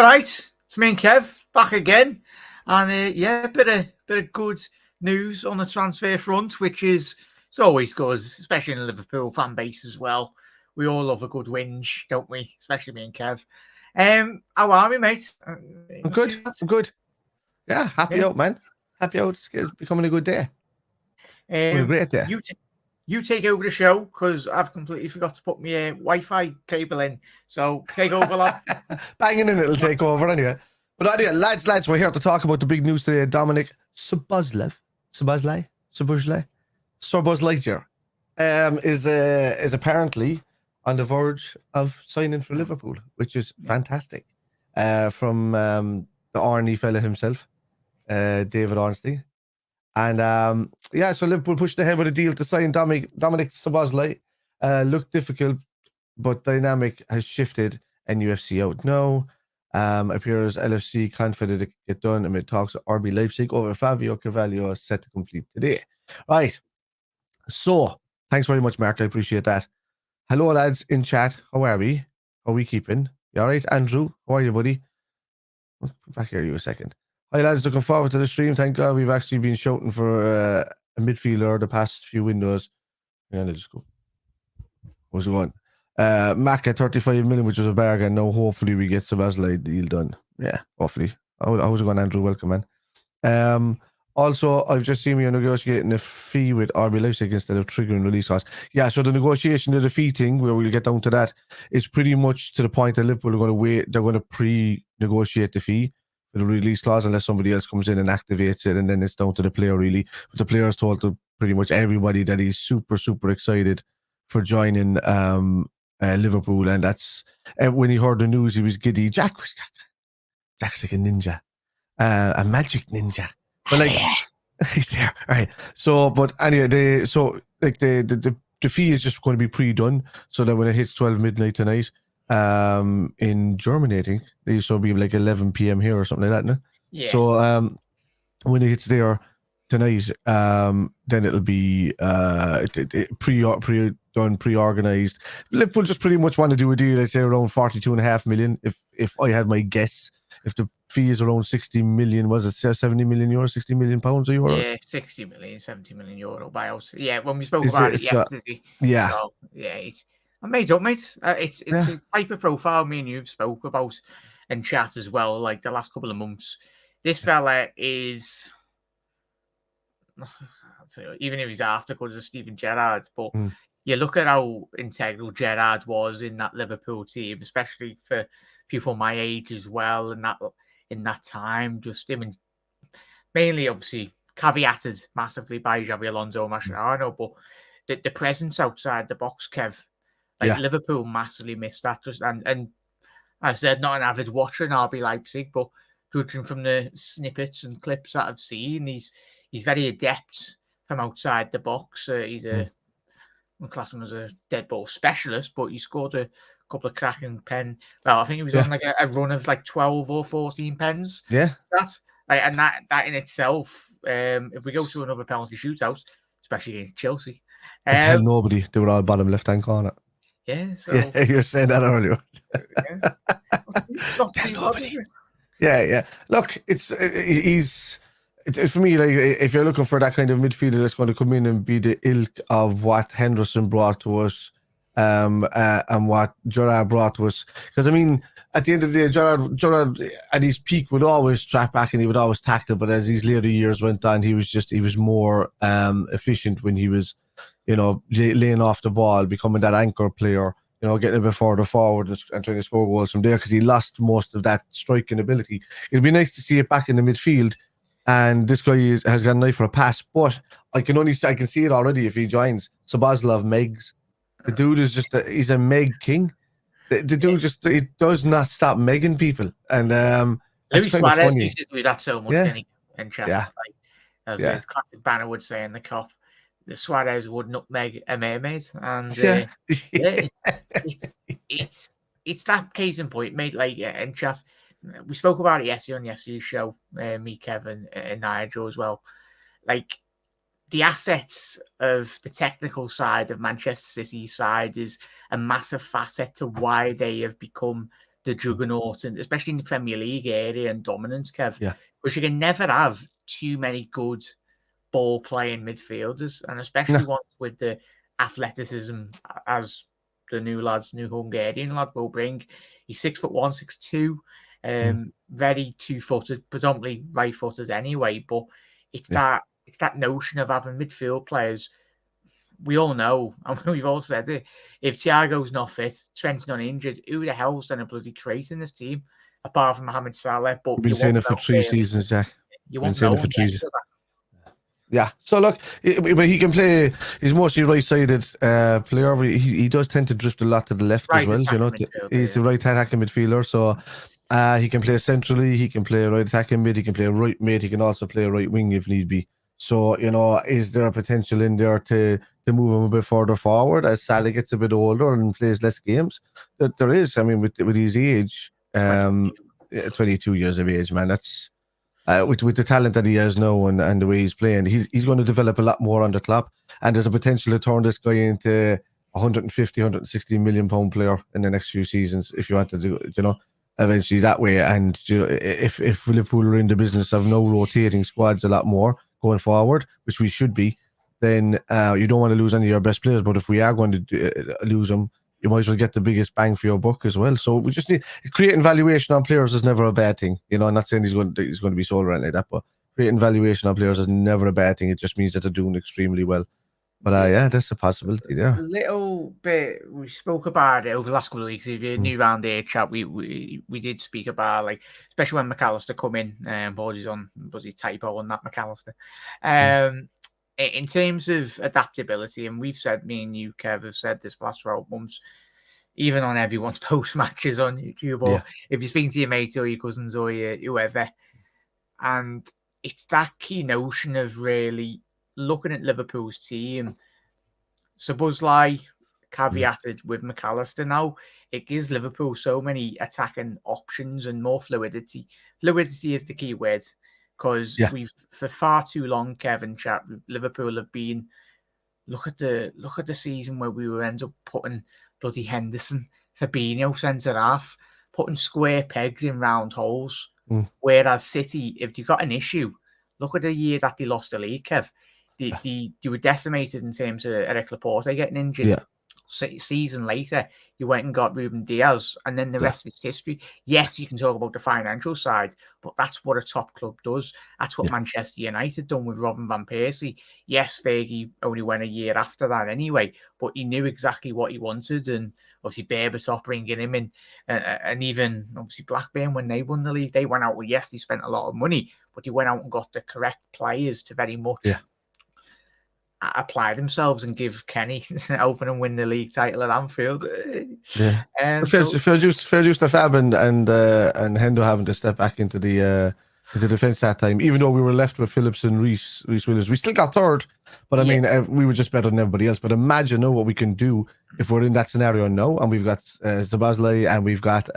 All right, it's me and Kev back again, and bit of good news on the transfer front, which is it's always good, especially in the Liverpool fan base as well. We all love a good whinge, don't we? Especially me and Kev. How are we, mate? I'm good. Yeah, happy out, man. Happy out. It's becoming a good day. A great day. You take over the show because I've completely forgot to put my Wi-Fi cable in. So take over, lad. Banging in, it'll take over anyway. But anyway, lads, we're here to talk about the big news today. Dominik Szoboszlai is apparently on the verge of signing for Liverpool, which is fantastic. From the Arnie fella himself, David Ornstein. And so Liverpool pushed ahead with a deal to sign Dominik Szoboszlai. Looked difficult, but dynamic has shifted. NUFC out now. Appears LFC confident it can get done amid talks of RB Leipzig over Fabio Carvalho set to complete today. Right. So, thanks very much, Mark. I appreciate that. Hello, lads in chat. How are we? How are we keeping? You all right, Andrew? How are you, buddy? I'll back here you a second. Hi, lads. Looking forward to the stream. Thank God we've actually been shouting for a midfielder the past few windows. Yeah, let's go. What's it going? Mac at 35 million, which was a bargain. Now, hopefully, we get Szoboszlai deal done. Yeah, hopefully. How's it going, Andrew? Welcome, man. Also, I've just seen we are negotiating a fee with RB Leipzig instead of triggering release costs. Yeah, so the negotiation of the fee thing, where we'll get down to that, is pretty much to the point that Liverpool are going to wait. They're going to pre-negotiate the fee for the release clause unless somebody else comes in and activates it, and then it's down to the player, really. But the player is told to pretty much everybody that he's super, super excited for joining Liverpool, and that's when he heard the news, he was giddy. Jack's like a ninja, a magic ninja. But like he's there, all right. So, but anyway, the fee is just going to be pre-done, so that when it hits 12 midnight tonight, in Germany, I think so, it'll be like 11 p.m. here or something like that. No? Yeah. So, when it hits there tonight, then it'll be pre-done, pre-organized. Liverpool just pretty much want to do a deal, I'd say around 42.5 million. If I had my guess, if the fee is around 60 million, was it 70 million euros, 60 million pounds or euros? Yeah, 60 million, 70 million euro buyout. Yeah, when we spoke about it yesterday. Yeah. So, yeah, I'm made up, mate. It's a type of profile me and you've spoke about in chat as well, like the last couple of months. This fella is, even if he's after good as Steven Gerrard, but you look at how integral Gerrard was in that Liverpool team, especially for people my age as well, and that in that time, just him, and mainly obviously caveated massively by Xabi Alonso and Mascherano, but the presence outside the box, Kev, Liverpool massively missed that. And I said, not an avid watcher in RB Leipzig, but judging from the snippets and clips that I've seen, he's very adept from outside the box. He's class him as a dead ball specialist, but he scored a couple of cracking I think he was on like a run of like 12 or 14 pens. Yeah. That's like, and that in itself, if we go to another penalty shootout, especially against Chelsea, tell nobody, they were all bottom left-hand corner. Yeah, so yeah, you were saying that earlier. Tell nobody. Yeah. Look, it's for me, like, if you're looking for that kind of midfielder that's going to come in and be the ilk of what Henderson brought to us, and what Gerrard brought to us, because I mean, at the end of the day, Gerrard at his peak would always track back and he would always tackle, but as his later years went on, he was more efficient when he was, laying off the ball, becoming that anchor player, getting a bit further forward and trying to score goals from there, because he lost most of that striking ability. It'd be nice to see it back in the midfield, and this guy has got an eye for a pass, but I can see it already if he joins. Szoboszlai Megs. The dude is he's a Meg king. The dude he does not stop megging people. And Luis Suarez used to do that so much, didn't he? In chat. Yeah. As the classic banner would say in the cop, the Suarez would nutmeg a mermaid. And it's that case in point, mate. Like, in chat, we spoke about it yesterday on yesterday's show, me, Kevin, and Nigel as well. Like, the assets of the technical side of Manchester City's side is a massive facet to why they have become the juggernaut, and especially in the Premier League area and dominance, Kev. Yeah. Because you can never have too many good ball playing midfielders, and especially ones with the athleticism as the new Hungarian lad will bring. He's 6'1", 6'2", very 2-footed, predominantly right-footed anyway. But it's that notion of having midfield players. We all know, and we've all said it. If Thiago's not fit, Trent's not injured, who the hell's done a bloody create in this team apart from Mohamed Salah? But we've been saying it for 3 seasons, Jack. You won't know. Yeah, so look, but he can play. He's mostly right-sided player, but he does tend to drift a lot to the left as well. You know, he's the right attacking midfielder, so he can play centrally. He can play right attacking mid. He can play right mid. He can also play right wing if need be. So you know, is there a potential in there to move him a bit further forward as Salah gets a bit older and plays less games? There is. I mean, with his age, 22 years of age, man, that's. With the talent that he has now and the way he's playing, he's going to develop a lot more on the clock, and there's a potential to turn this guy into 150, 160 million pound player in the next few seasons if you want to do it, you know, eventually that way. And you know, if Liverpool are in the business of now rotating squads a lot more going forward, which we should be, then you don't want to lose any of your best players. But if we are going to lose them, you might as well get the biggest bang for your buck as well. So we just need creating valuation on players is never a bad thing. You know, I'm not saying he's going to be sold around like that, but creating valuation on players is never a bad thing. It just means that they're doing extremely well. But yeah, that's a possibility there. A little bit, we spoke about it over the last couple of weeks. If you're new round here, chat, we did speak about, like, especially when McAllister come in, apologies on bloody typo on that McAllister. In terms of adaptability, and we've said, me and you, Kev, have said this for the last 12 months, even on everyone's post matches on YouTube, or if you're speaking to your mate or your cousins or your whoever, and it's that key notion of really looking at Liverpool's team. Szoboszlai caveated with McAllister now, it gives Liverpool so many attacking options and more fluidity. Fluidity is the key word. Because we've, for far too long, Kevin, chat, Liverpool have been, look at the season where we will end up putting bloody Henderson, Fabinho centre half, putting square pegs in round holes. Whereas City, if you've got an issue, look at the year that they lost the league, Kev. They were decimated in terms of Eric Laporte getting injured. Season later, you went and got Ruben Diaz, and then the rest is history. Yes, you can talk about the financial side, but that's what a top club does. That's what Manchester United done with Robin van Persie. Yes, Fergie only went a year after that anyway, but he knew exactly what he wanted, and obviously Berbatov bringing him in, and even obviously Blackburn, when they won the league, they went out with, yes, they spent a lot of money, but they went out and got the correct players to very much apply themselves and give Kenny open and win the league title at Anfield. Fair juice to Fab and Hendo having to step back into the defence that time. Even though we were left with Phillips and Reece Williams, we still got third. But I mean, we were just better than everybody else. But imagine now what we can do if we're in that scenario now, and we've got Szoboszlai and we've got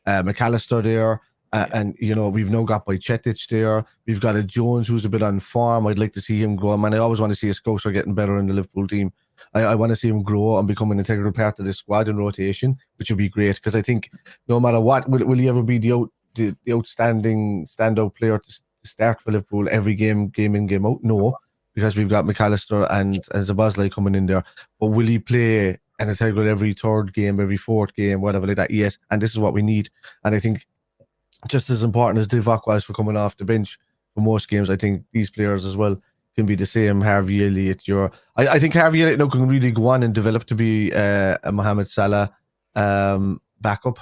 McAllister there. And, you know, we've now got Bajcetic there. We've got a Jones who's a bit on form. I'd like to see him grow. Man, I always want to see a Scousser getting better in the Liverpool team. I want to see him grow and become an integral part of this squad in rotation, which would be great. Because I think no matter what, will he ever be the outstanding standout player to start for Liverpool every game in, game out? No, because we've got McAllister and Szoboszlai coming in there. But will he play an integral every third game, every fourth game, whatever like that? Yes, and this is what we need. And I think just as important as Divock was for coming off the bench for most games, I think these players as well can be the same. Harvey Elliott, I think Harvey Elliott now can really go on and develop to be a Mohamed Salah backup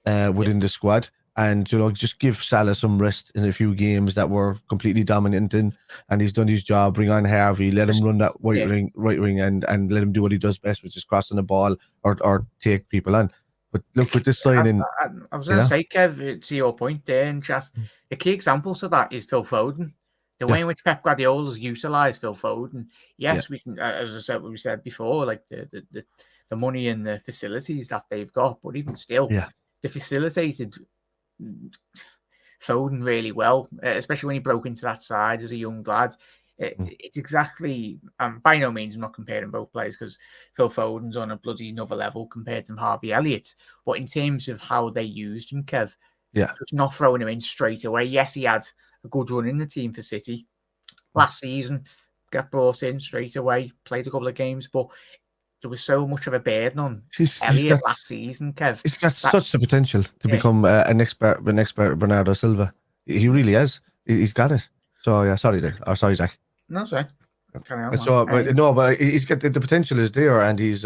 within the squad, and you know, just give Salah some rest in a few games that were completely dominant in, and he's done his job. Bring on Harvey, let him run that right wing, and let him do what he does best, which is crossing the ball or take people on. But look, with this signing, I was going to say, Kev, to your point there, and just the key example to that is Phil Foden. The way in which Pep Guardiola's utilised Phil Foden. Yes, we can, as I said, we said before, like the money and the facilities that they've got, but even still, they facilitated Foden really well, especially when he broke into that side as a young lad. It's exactly. By no means I'm not comparing both players because Phil Foden's on a bloody another level compared to Harvey Elliott. But in terms of how they used him, Kev, just not throwing him in straight away. Yes, he had a good run in the team for City last season. Got brought in straight away, played a couple of games, but there was so much of a burden on Elliott last season, Kev. He's got such the potential to become an expert Bernardo Silva. He really has. He's got it. So yeah, sorry, Zach. No, sorry. Carry on. So, but he's got the potential is there, and he's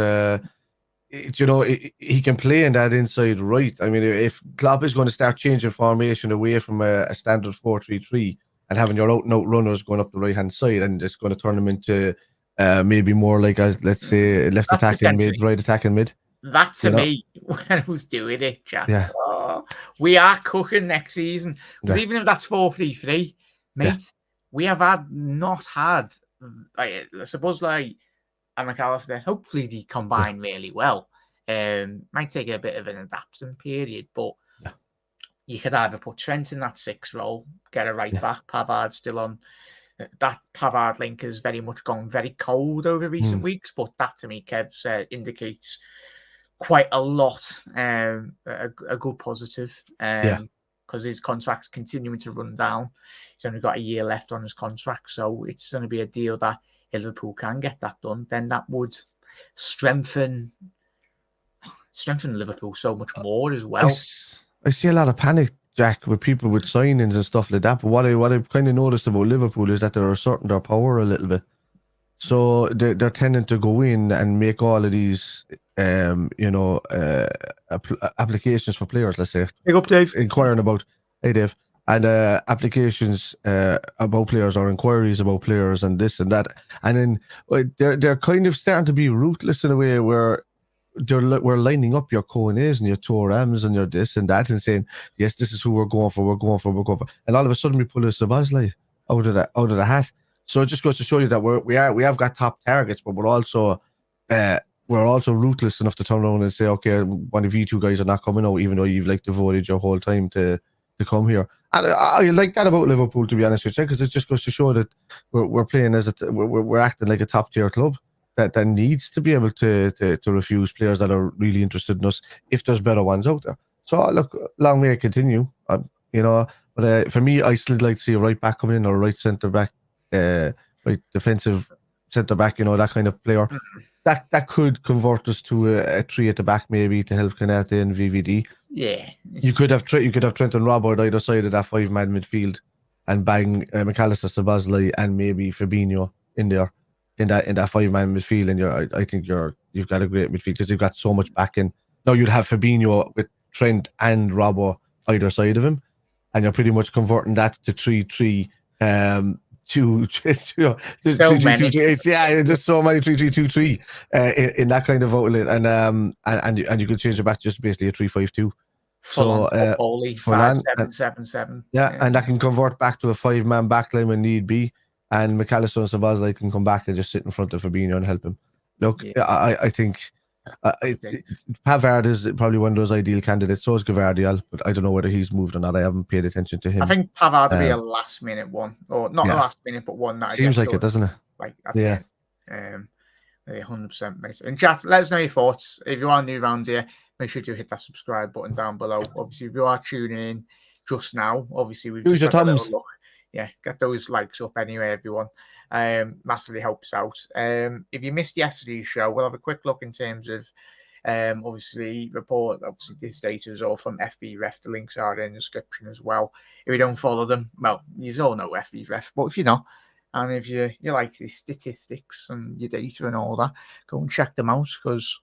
he can play in that inside right. I mean, if Klopp is going to start changing formation away from a standard 4-3-3 and having your out and out runners going up the right hand side, and just going to turn them into maybe more like a, let's say, left attacking mid, right attacking mid. That to me, when I was doing it, Jack, we are cooking next season. Because even if that's 4-3-3, mate, we have not had, I suppose, like, and McAllister, hopefully they combine really well. Might take a bit of an adaptation period, but you could either put Trent in that 6 role, get a right back, Pavard still on. That Pavard link has very much gone very cold over recent weeks, but that to me, Kev, indicates quite a lot, a good positive, because his contract's continuing to run down. He's only got a year left on his contract, so it's going to be a deal that if Liverpool can get that done, then that would strengthen Liverpool so much more as well. I see a lot of panic, Jack, with people with signings and stuff like that. But what I've kind of noticed about Liverpool is that they're asserting their power a little bit. So they're tending to go in and make all of these, applications for players. Let's say. Big up, Dave. Inquiring about, hey, Dave, and applications about players or inquiries about players and this and that, and then they're kind of starting to be ruthless in a way where we're lining up your Kones and your Torams and your this and that and saying, yes, this is who we're going for, and all of a sudden we pull a Szoboszlai out of the hat. So it just goes to show you that we have got top targets, but we're also ruthless enough to turn around and say, okay, one of you two guys are not coming out, even though you've devoted your whole time to come here. And I like that about Liverpool, to be honest with you, because it just goes to show that we're playing we're acting like a top tier club that needs to be able to refuse players that are really interested in us if there's better ones out there. So look, long may it continue, But for me, I still like to see a right back coming in or a right centre back, right defensive centre back, that kind of player. That could convert us to a 3 at the back maybe to help Canate and VVD. Yeah, you could have Trent and Robert either side of that 5-man midfield, and bang McAllister, Szoboszlai, and maybe Fabinho in there in that 5-man midfield. And I think you've got a great midfield because you've got so much backing. Now you'd have Fabinho with Trent and Robert either side of him, and you're pretty much converting that to 3-3. There's so many 3-3-2-3 in that kind of outlet, and you could change it back to just basically a 3-5-2. So 5-7-7-7. And that can convert back to a 5-man backline when need be, and McAllister and Szoboszlai can come back and just sit in front of Fabinho and help him. Look, I think Pavard is probably one of those ideal candidates. So is Gvardiol, but I don't know whether he's moved or not. I haven't paid attention to him. I think Pavard will be a last minute one, or not a last minute, but one that seems like it, doesn't it? 100%, mate. And chat, let us know your thoughts. If you are new around here, make sure to hit that subscribe button down below. Obviously, if you are tuning in just now, obviously we've use your thumbs. Get those likes up anyway, everyone. Massively helps out. If you missed yesterday's show, we'll have a quick look in terms of obviously this data is all from FB Ref. The links are in the description as well. If you don't follow them, well, you all know FB Ref, but if you're not, and if you like the statistics and your data and all that, go and check them out because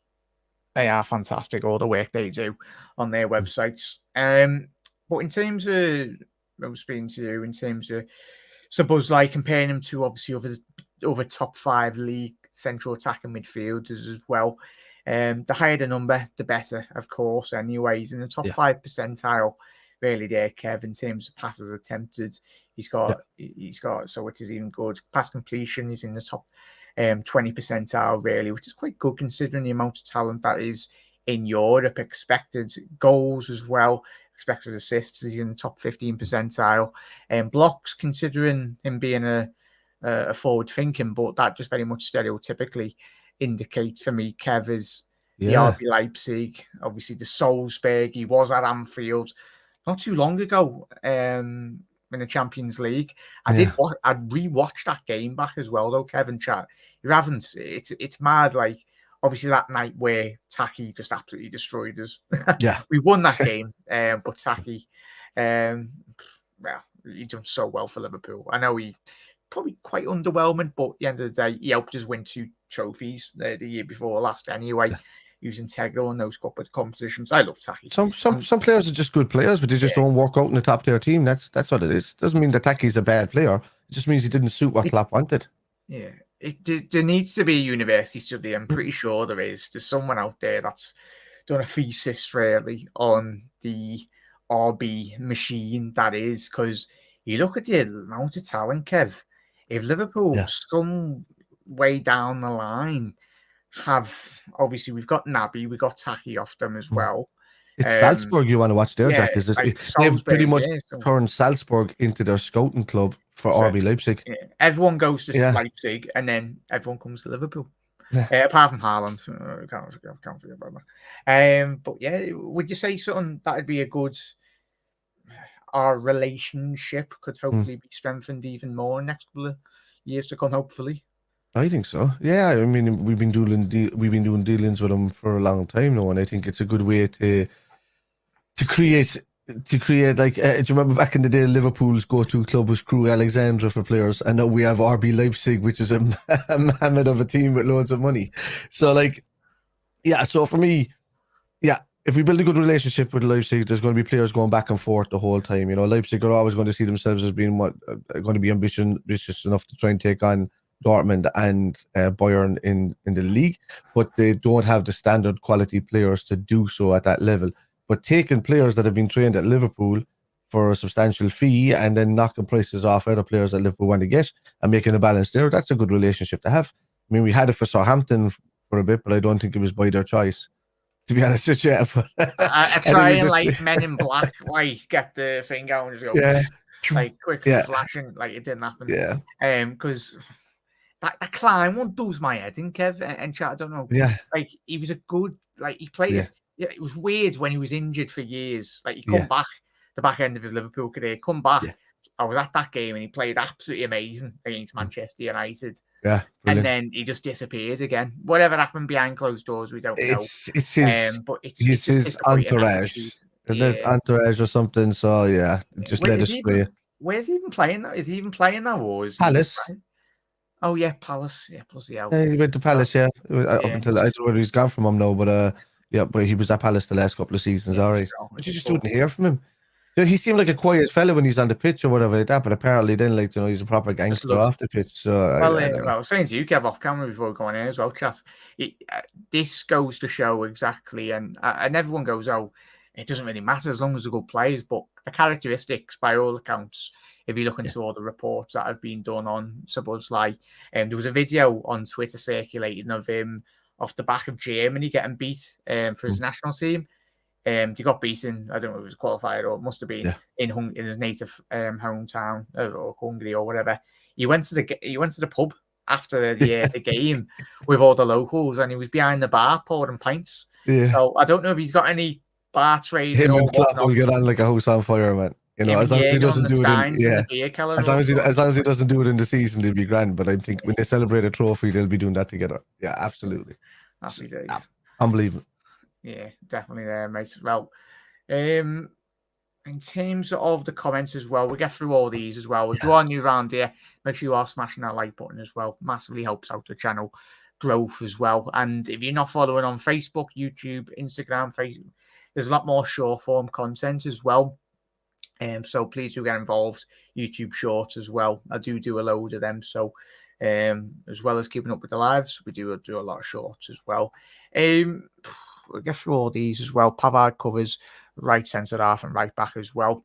they are fantastic, all the work they do on their websites. But in terms of, I was speaking to you in terms of Szoboszlai, comparing him to obviously over top 5 league central attacking midfielders as well. The higher the number, the better, of course. Anyways, in the top 5 percentile, really there, Kev, in terms of passes attempted, he's got so which is even good. Pass completion is in the top 20 percentile, really, which is quite good considering the amount of talent that is in Europe. Expected goals as well. Expected assists, he's in the top 15 percentile. Blocks, considering him being a forward thinking, but that just very much stereotypically indicates for me Kev is the Yeah. RB Leipzig, obviously the Salzburg. He was at Anfield not too long ago in the Champions League. I rewatched that game back as well, though, Kevin Chat. You haven't, it's mad. Like, obviously, that night where Taki just absolutely destroyed us. Yeah. We won that game, but Taki, well, he done so well for Liverpool. I know he probably quite underwhelming, but at the end of the day, he helped us win 2 trophies the year before last anyway. Yeah. He was integral in those couple of competitions. I love Taki. Some players are just good players, but they just don't work out in the top tier team. That's what it is. Doesn't mean that Taki's a bad player. It just means he didn't suit what Klopp wanted. Yeah, there needs to be a university study. I'm pretty sure there is. There's someone out there that's done a thesis really on the RB machine that is, because you look at the amount of talent, Kev. If Liverpool some way down the line have, obviously we've got Naby, we've got Taki off them as well. It's Salzburg you want to watch there, Jack. Is this, they've pretty much turned Salzburg into their scouting club for RB Leipzig. Yeah. Everyone goes to Leipzig and then everyone comes to Liverpool. Apart from Haaland. I can't forget about that. But yeah, would you say something that would be a good, our relationship could hopefully be strengthened even more in the next couple of years to come, hopefully? I think so. Yeah, I mean, we've been doing dealings with them for a long time now, and I think it's a good way to create like. Do you remember back in the day, Liverpool's go-to club was Crew Alexandra for players, and now we have RB Leipzig, which is a mammoth of a team with loads of money. So, like, yeah. So for me, yeah, if we build a good relationship with Leipzig, there's going to be players going back and forth the whole time. You know, Leipzig are always going to see themselves as being going to be ambitious enough to try and take on Dortmund and Bayern in the league, but they don't have the standard quality players to do so at that level. But taking players that have been trained at Liverpool for a substantial fee and then knocking prices off other players that Liverpool want to get and making a balance there, that's a good relationship to have. I mean, we had it for Southampton for a bit, but I don't think it was by their choice, to be honest with you. I try and like Men in Black, like get the thing going and just go, like quickly flashing, like it didn't happen. Yeah. Because that Klein one does my head in, Kev, and chat. I don't know. Yeah. Like he was a good, like he played. Yeah, it was weird when he was injured for years. Like he come back, the back end of his Liverpool career, come back. Yeah. I was at that game and he played absolutely amazing against Manchester United. Yeah, brilliant. And then he just disappeared again. Whatever happened behind closed doors, we don't know. It's his entourage. Entourage or something. So yeah, just let us play. Where's he even playing now? Is he even playing now, or is Palace? Oh yeah, Palace. Yeah, plus the out. Yeah, he went to Palace. Up until I don't know where he's gone from him now, but yeah, but he was at Palace the last couple of seasons. All right, but you just didn't hear from him. You know, he seemed like a quiet fella when he's on the pitch or whatever like that, but apparently then, like, you know, he's a proper gangster off the pitch. So well, I was saying to you, Kev, off camera before going in as well, chat. This goes to show exactly, and everyone goes, oh, it doesn't really matter as long as they're good players, but the characteristics, by all accounts, if you look into all the reports that have been done on Szoboszlai, there was a video on Twitter circulating of him off the back of Germany getting beat for his national team. He got beaten. I don't know if it was qualified or it must have been in his native hometown or Hungary or whatever. He went to the pub after the game with all the locals, and he was behind the bar pouring pints. Yeah. So I don't know if he's got any bar trade. Him and Klopp will get on like a house on fire, man. You know, as long as he doesn't do it as long as he doesn't do it in the season, they'll be grand. But I think when they celebrate a trophy, they'll be doing that together. Yeah, absolutely. Happy days. Unbelievable. Yeah, definitely there, mate. Well, in terms of the comments as well, we'll get through all these as well. If you are new around here, make sure you are smashing that like button as well. Massively helps out the channel growth as well. And if you're not following on Facebook, YouTube, Instagram, Facebook, there's a lot more short form content as well. So please do get involved. YouTube Shorts as well. I do a load of them. So as well as keeping up with the lives, we do a lot of shorts as well. We'll get through all these as well. Pavard covers right centre half and right back as well.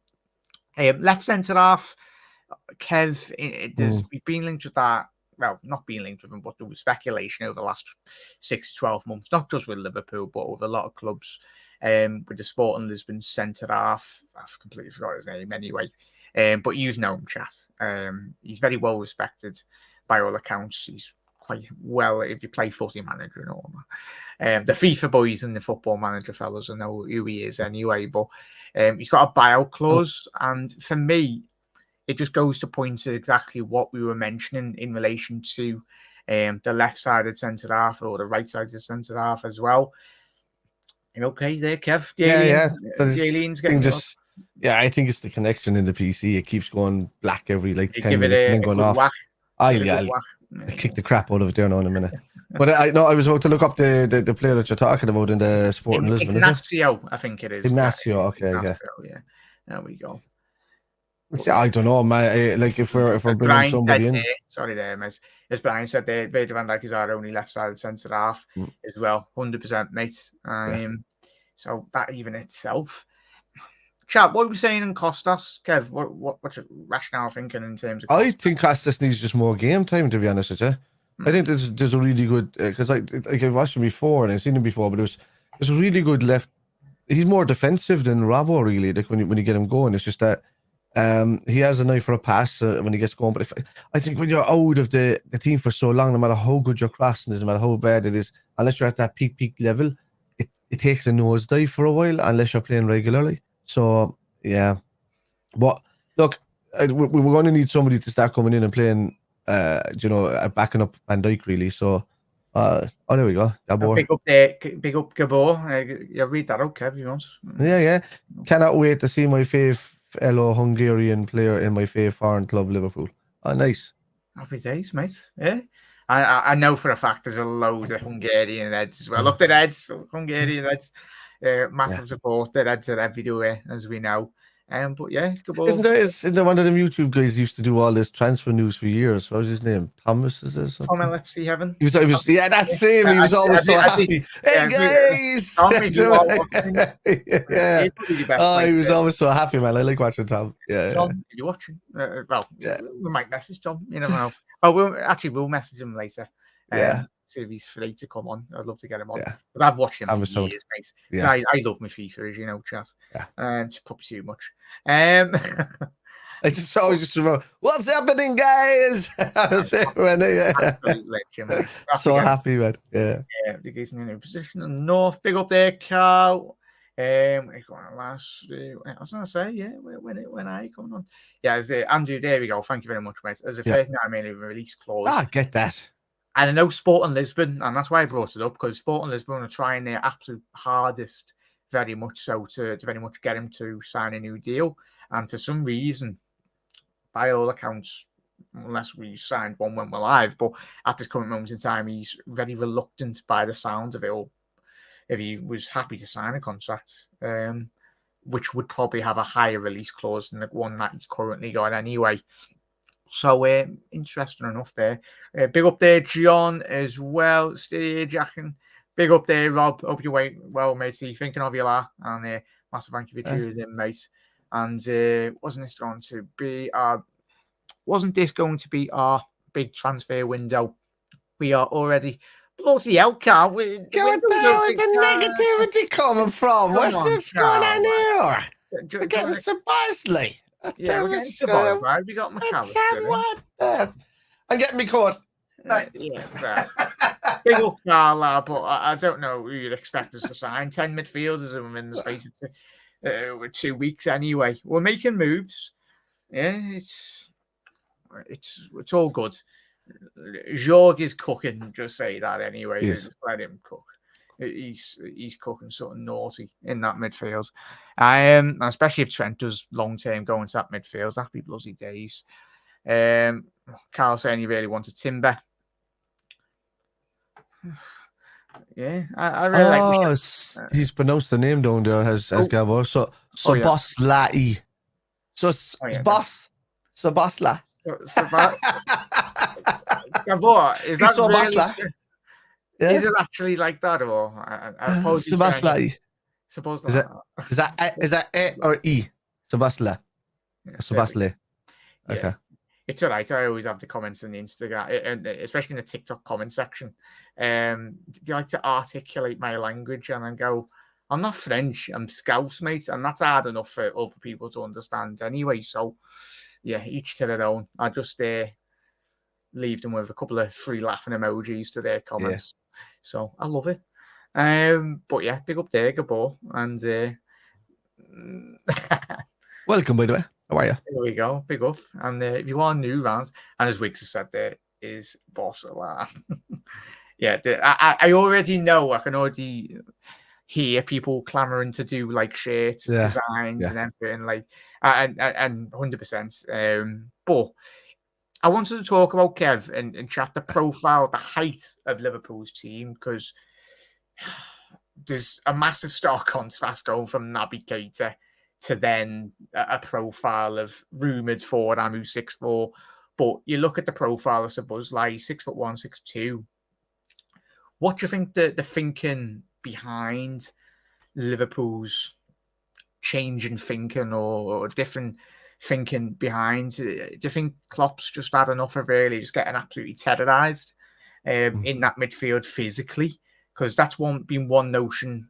Left centre half, Kev, we've been linked with that. Well, not being linked with them, but there was speculation over the last 6 to 12 months, not just with Liverpool, but with a lot of clubs. With the Sporting Lisbon centre half, I've completely forgot his name anyway. But you know him, chat. He's very well respected by all accounts. He's quite well, if you play footy manager and all that. The FIFA boys and the football manager fellas will know who he is anyway. But he's got a buyout clause, and for me, it just goes to point to exactly what we were mentioning in relation to the left-sided centre half or the right-sided centre half as well. You okay there, Kev? The aliens getting just. Yeah, I think it's the connection in the PC. It keeps going black every 10 minutes and then going off. Whack. I'll kick the crap out of it there now in a minute. But I was about to look up the player that you're talking about in the Sporting Lisbon. Ignacio, I think it is. Ignacio, okay, yeah. There we go. See, I don't know, man. If we're bringing somebody in. Sorry there, as Brian said, Virgil van Dijk is our only left-sided centre half as well. 100%, mate. So that even itself. Chat, what are we saying in Costas, Kev? What's your rationale thinking in terms of Costas? I think Costas needs just more game time, to be honest with you. I think there's a really good, because I've watched him before and I've seen him before, but there's a really good left. He's more defensive than Rabo, really. Like when you get him going, it's just that he has an eye for a pass when he gets going. But I think when you're out of the team for so long, no matter how good your crossing is, no matter how bad it is, unless you're at that peak level, it takes a nosedive for a while unless you're playing regularly. So, yeah. But, look, we were going to need somebody to start coming in and playing, backing up Van Dijk, really. So, there we go. Gabor. Big up Gabor. You read that out, Kev, if you want. Yeah. Cannot wait to see my fellow Hungarian player in my fave foreign club, Liverpool. Oh, nice. Happy days, mate. Yeah. I know for a fact there's a load of Hungarian heads as well. Look, the heads, Hungarian heads. Massive support. The Reds are everywhere, as we know. But yeah, isn't there one of them YouTube guys used to do all this transfer news for years? What was his name? Thomas, is there something? Tom LFC Heaven. He was yeah, that's him. He was always so happy. Hey guys! He was always so happy, man. I like watching Tom. Yeah. Tom, are you watching? We might message Tom. You never know. We'll message him later. See if he's free to come on. I'd love to get him on. But I've watched him for years, mate. Yeah. I love my FIFA, as you know, chat. It's probably too much. I always just remember, what's happening, guys? I was so happy, man. Yeah. The guys in a new position in the north. Big up there, Carl. I was going to say, when I coming on? Yeah, Andrew, there we go. Thank you very much, mate. As a first time, I made a release clause. Get that. And I know Sporting Lisbon, and that's why I brought it up, because Sporting Lisbon are trying their absolute hardest, very much so, to very much get him to sign a new deal. And for some reason, by all accounts, unless we signed one when we're live, but at this current moment in time, he's very reluctant by the sound of it, or if he was happy to sign a contract, which would probably have a higher release clause than the one that he's currently got anyway. So, interesting enough there. Big up there, John, as well. Stay Jackin. Big up there, Rob. Hope you're well, matey. Thinking of you, la. And massive thank you for tuning in, mate. And wasn't this going to be our big transfer window? We are already bloody hell, can't we? Where's the negativity coming from? What's going on here? We're getting Szoboszlai. We're getting Szoboszlai, right? We got McAllister. I'm getting me caught. Big up Carla, but I don't know who you'd expect us to sign. 10 midfielders in the space of 2 weeks anyway. We're making moves. Yeah, it's all good. Jorg is cooking, just say that anyway. Yes. Just let him cook. He's cooking something naughty in that midfield. Especially if Trent does long term go into that midfield. Happy bloody days. Carl saying he really wanted Timber. Yeah, I really like. He's pronounced the name down there as Gabor. So Szoboszlai. Szoboszlai. Gabor, is that Szoboszlai? Really? Yeah. Is it actually like that, or Szoboszlai? Is that A or E? Szoboszlai. Szoboszlai. Okay. It's all right. I always have the comments on the Instagram, and especially in the TikTok comment section. Do you like to articulate my language and then go, I'm not French. I'm Scouse, mate, and that's hard enough for other people to understand anyway. So, yeah, each to their own. I just leave them with a couple of free laughing emojis to their comments. Yeah. So I love it. But yeah, big up there, Gabor, and welcome, by the way. How are you? There we go, big up. And if you are new rounds, and as Wicks has said, there is Barcelona. Yeah, I already know. I can already hear people clamoring to do like shirts, designs, and everything, like and 100%. But I wanted to talk about Kev and chat the profile, the height of Liverpool's team, because there's a massive stark contrast going from Naby Keita to then a profile of rumoured forward Amu 6'4". But you look at the profile of Szoboszlai, 6'1", 6'2". What do you think the thinking behind Liverpool's change in thinking or different thinking behind? Do you think Klopp's just had enough of really just getting absolutely terrorised in that midfield physically? Because that's been one notion,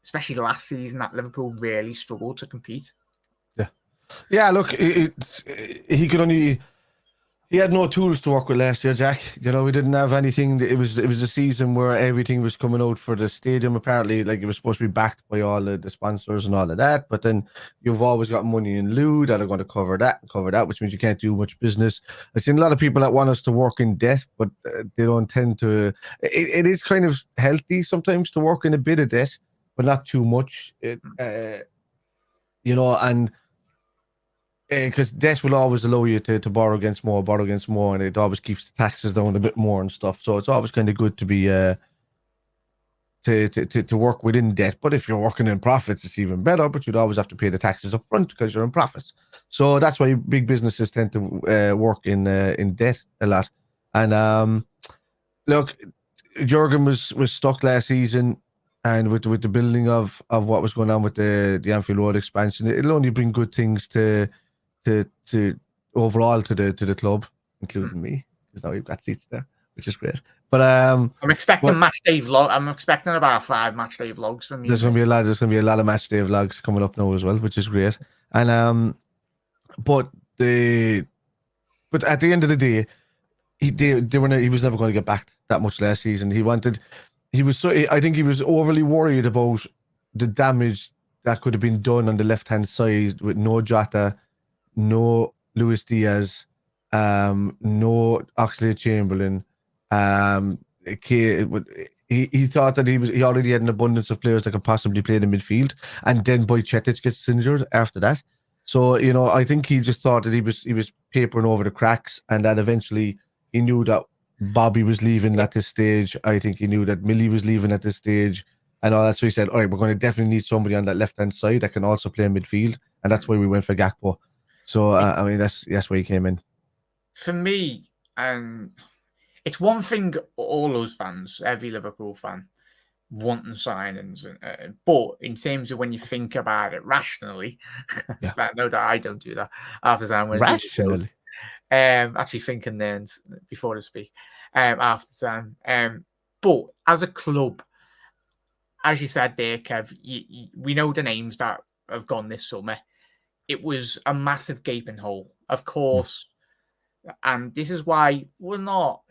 especially last season, that Liverpool really struggled to compete. Yeah. Look, he had no tools to work with last year, Jack. You know, we didn't have anything. It was a season where everything was coming out for the stadium. Apparently, like it was supposed to be backed by all the sponsors and all of that. But then you've always got money in lieu that are going to cover that, which means you can't do much business. I've seen a lot of people that want us to work in debt, but they don't tend to. It is kind of healthy sometimes to work in a bit of debt, but not too much. You know, and. Because debt will always allow you to borrow against more, and it always keeps the taxes down a bit more and stuff. So it's always kind of good to be to work within debt. But if you're working in profits, it's even better. But you'd always have to pay the taxes up front because you're in profits. So that's why big businesses tend to work in debt a lot. And look, Jurgen was stuck last season. And with the building of what was going on with the Anfield Road expansion, it'll only bring good things to overall to the club, including me, because now we've got seats there, which is great. But I'm expecting match day vlog. I'm expecting about 5 match day vlogs from you. There's gonna be a lot of match day vlogs coming up now as well, which is great. And but at the end of the day, he was never going to get back that much last season. I think he was overly worried about the damage that could have been done on the left hand side with no Jota, no Luis Diaz, no Oxlade-Chamberlain. He thought that he already had an abundance of players that could possibly play the midfield, and then Bajcetic gets injured after that. So you know, I think he just thought that he was papering over the cracks, and that eventually he knew that Bobby was leaving at this stage. I think he knew that Millie was leaving at this stage, and all that. So he said, "All right, we're going to definitely need somebody on that left hand side that can also play midfield," and that's why we went for Gakpo. So I mean, that's where he came in. For me, it's one thing all those fans, every Liverpool fan, wanting signings, but in terms of when you think about it rationally, no, that I don't do that half the time. Rationally, actually thinking then before I speak, half the time. But as a club, as you said there, Kev, we know the names that have gone this summer. It was a massive gaping hole, of course. And this is why we're all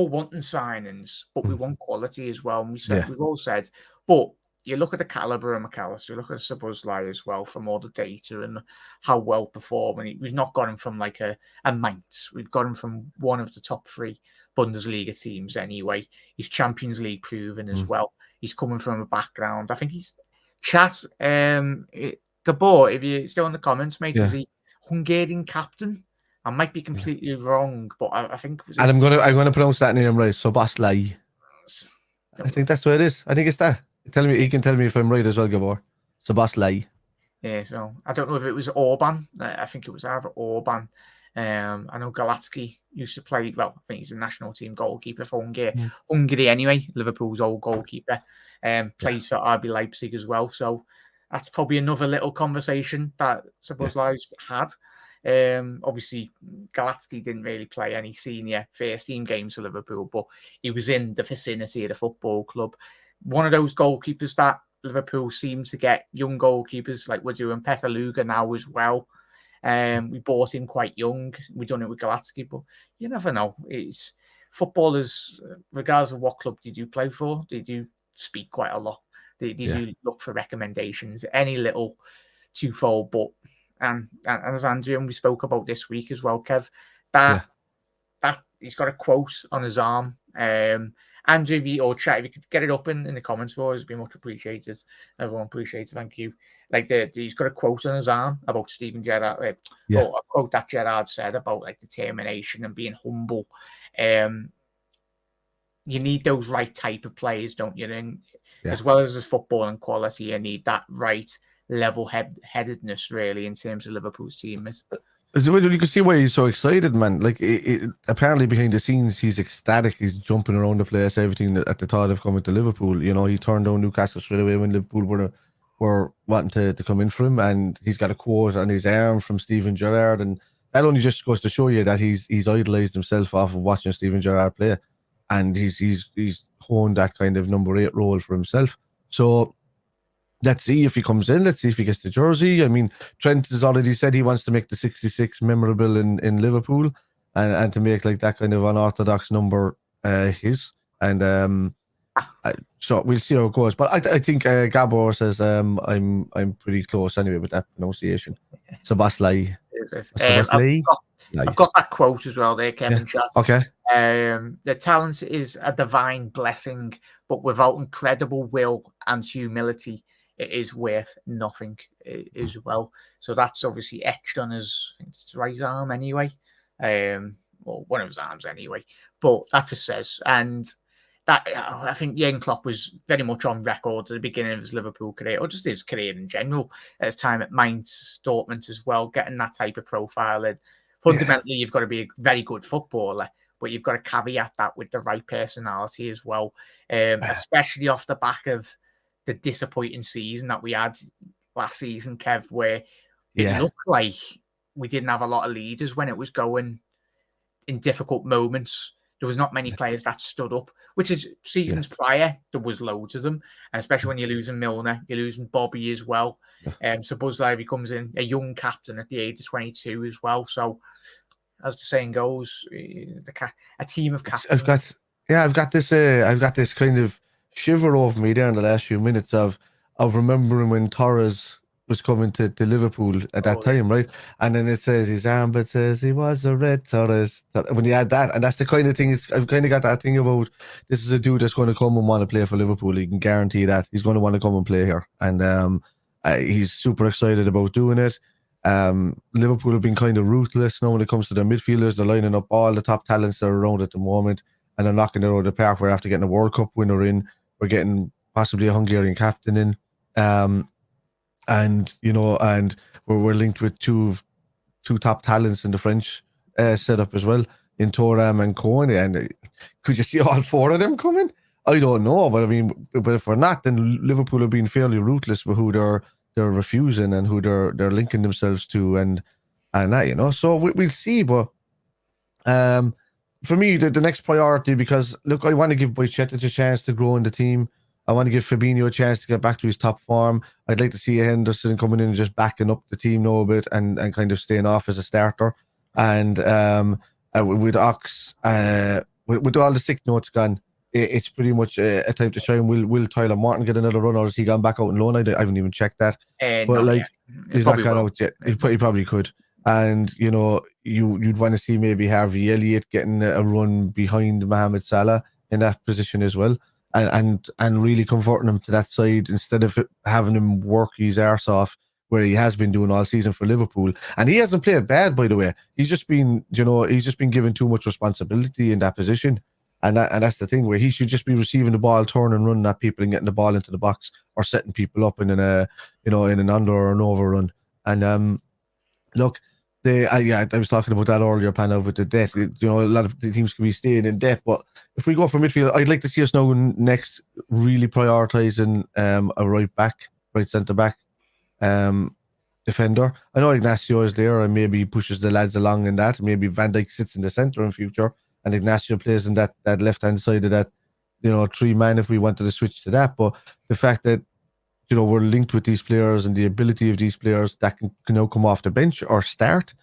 wanting signings, but we want quality as well. And we've all said, but you look at the caliber of McAllister, you look at Szoboszlai as well from all the data and how well performing. We've not got him from like a Mainz. We've got him from one of the top 3 Bundesliga teams anyway. He's Champions League proven as well. He's coming from a background. I think he's chat. Gabor, if you're still in the comments, mate, is he Hungarian captain? I might be completely wrong, but I think. And I'm gonna pronounce that name right. Szoboszlai. I think that's what it is. I think it's that. He can tell me if I'm right as well, Gabor. Szoboszlai. Yeah, so I don't know if it was Orban. I think it was either Orban. I know Galatsky used to play. Well, I think he's a national team goalkeeper for Hungary. Hungary anyway. Liverpool's old goalkeeper. Plays for RB Leipzig as well. So that's probably another little conversation that Szoboszlai's had. Obviously, Galatsky didn't really play any senior first team games for Liverpool, but he was in the vicinity of the football club. one of those goalkeepers that Liverpool seems to get, young goalkeepers, like we're doing Petaluga now as well. We bought him quite young. We've done it with Galatsky, but you never know. It's footballers, regardless of what club they do play for, they do speak quite a lot. They do look for recommendations, any little twofold. But and as Andrew and we spoke about this week as well, Kev, that he's got a quote on his arm. Andrew, or chat, if you could get it up in the comments for us, it'd be much appreciated. Everyone appreciates it. Thank you. Like he's got a quote on his arm about Steven Gerrard, or a quote that Gerrard said about like determination and being humble. You need those right type of players, don't you? And as well as his footballing quality, you need that right level-headedness, really, in terms of Liverpool's team. You can see why he's so excited, man. Like, apparently behind the scenes, he's ecstatic. He's jumping around the place, everything at the thought of coming to Liverpool. You know, he turned down Newcastle straight away when Liverpool were wanting to come in for him, and he's got a quote on his arm from Steven Gerrard, and that only just goes to show you that he's idolized himself off of watching Steven Gerrard play, and he's honed that kind of number 8 role for himself. So let's see if he comes in. Let's see if he gets the jersey. I mean, Trent has already said he wants to make the 66 memorable in Liverpool, and to make like that kind of unorthodox number his. And so we'll see how it goes. But I think Gabor says I'm pretty close anyway with that pronunciation. Szoboszlai. I've got that quote as well there, Kevin. Yeah. Okay. The talent is a divine blessing, but without incredible will and humility, it is worth nothing as well. So that's obviously etched on his right arm anyway. Or one of his arms anyway. But that just says, and that I think Jurgen Klopp was very much on record at the beginning of his Liverpool career, or just his career in general, at his time at Mainz, Dortmund as well, getting that type of profile. And fundamentally, you've got to be a very good footballer, but you've got to caveat that with the right personality as well, especially off the back of the disappointing season that we had last season, Kev, where it looked like we didn't have a lot of leaders when it was going in difficult moments. There was not many players that stood up, which is seasons prior, there was loads of them. And especially when you're losing Milner, you're losing Bobby as well. Szoboszlai becomes a young captain at the age of 22 as well. So, as the saying goes, a team of captains. I've got this kind of shiver over me there in the last few minutes of remembering when Torres was coming to Liverpool at that time, right? And then it says his armband says he was a red Torres. When you add that, and that's the kind of thing, I've kind of got that thing about this is a dude that's going to come and want to play for Liverpool. You can guarantee that he's going to want to come and play here, and he's super excited about doing it. Liverpool have been kind of ruthless now when it comes to their midfielders. They're lining up all the top talents that are around at the moment, and they're knocking it out of the park. We're after getting a World Cup winner in. We're getting possibly a Hungarian captain in. And you know, and we're linked with two top talents in the French setup as well, in Thuram and Cohen. And could you see all 4 of them coming? I don't know, but I mean, but if we're not, then Liverpool have been fairly ruthless with who they're refusing and who they're linking themselves to, and that, you know. So we'll see, but for me, the next priority, because look, I want to give Bajcetic a chance to grow in the team. I want to give Fabinho a chance to get back to his top form. I'd like to see Henderson coming in and just backing up the team now a bit and kind of staying off as a starter. And with Ox, with all the sick notes gone, it's pretty much a time to shine. Will Tyler Martin get another run, or has he gone back out on loan? I haven't even checked that. But like, he's not gone out yet. He probably could. And you know, you'd want to see maybe Harvey Elliott getting a run behind Mohamed Salah in that position as well. And really converting him to that side instead of having him work his arse off where he has been doing all season for Liverpool. And he hasn't played bad, by the way. He's just been given too much responsibility in that position. And that's the thing, where he should just be receiving the ball, turning, running at people and getting the ball into the box, or setting people up in an under or an overrun. And look, I was talking about that earlier, Panel, with the depth. You know, a lot of the teams can be staying in depth, but if we go for midfield, I'd like to see us now next really prioritising a right centre back defender. I know Ignacio is there and maybe pushes the lads along in that. Maybe Van Dijk sits in the centre in future and Ignacio plays in that left hand side of that 3 men if we wanted to switch to that. But the fact that we're linked with these players and the ability of these players that can come off the bench or start